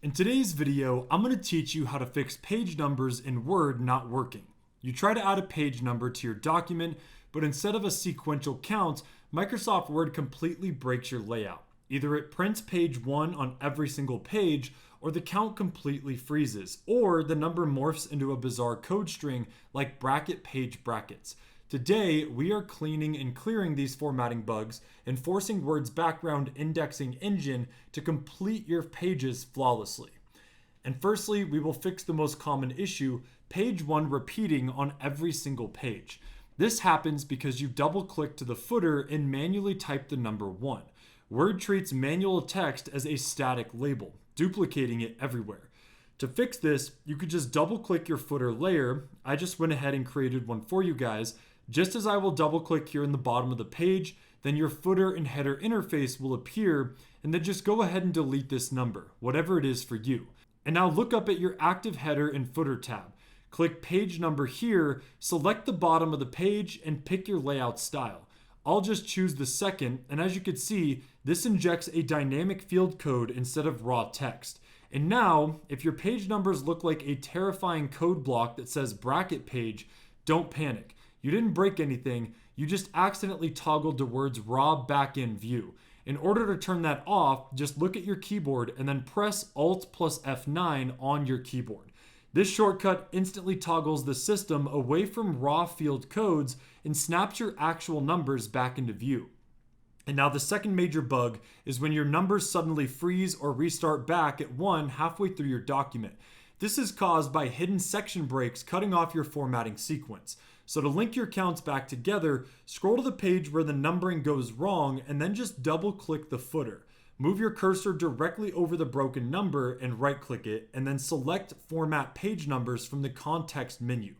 In today's video, I'm going to teach you how to fix page numbers in Word not working. You try to add a page number to your document, but instead of a sequential count, Microsoft Word completely breaks your layout. Either it prints page 1 on every single page, or the count completely freezes, or the number morphs into a bizarre code string like bracket page brackets. Today, we are cleaning and clearing these formatting bugs and forcing Word's background indexing engine to complete your pages flawlessly. And firstly, we will fix the most common issue, page 1 repeating on every single page. This happens because you double-click to the footer and manually type the number 1. Word treats manual text as a static label, duplicating it everywhere. To fix this, you could just double-click your footer layer. I just went ahead and created one for you guys. Just as I will double click here in the bottom of the page, then your footer and header interface will appear, and then just go ahead and delete this number, whatever it is for you. And now look up at your active header and footer tab. Click page number here, select the bottom of the page, and pick your layout style. I'll just choose the second, and as you can see, this injects a dynamic field code instead of raw text. And now, if your page numbers look like a terrifying code block that says bracket page, don't panic. You didn't break anything, you just accidentally toggled to Word's raw backend view. In order to turn that off, just look at your keyboard and then press Alt plus F9 on your keyboard. This shortcut instantly toggles the system away from raw field codes and snaps your actual numbers back into view. And now the second major bug is when your numbers suddenly freeze or restart back at 1 halfway through your document. This is caused by hidden section breaks cutting off your formatting sequence. So to link your counts back together, scroll to the page where the numbering goes wrong and then just double click the footer. Move your cursor directly over the broken number and right click it, and then select Format Page Numbers from the context menu.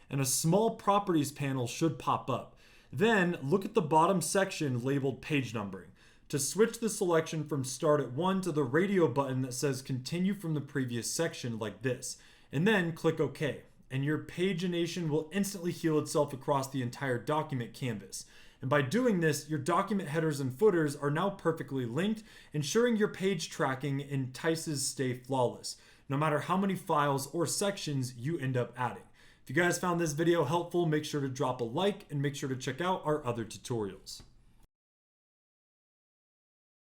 And a small properties panel should pop up. Then look at the bottom section labeled page numbering. To switch the selection from start at 1 to the radio button that says continue from the previous section like this, and then click OK. And your pagination will instantly heal itself across the entire document canvas. And by doing this, your document headers and footers are now perfectly linked, ensuring your page tracking entices stay flawless, no matter how many files or sections you end up adding. If you guys found this video helpful, make sure to drop a like and make sure to check out our other tutorials.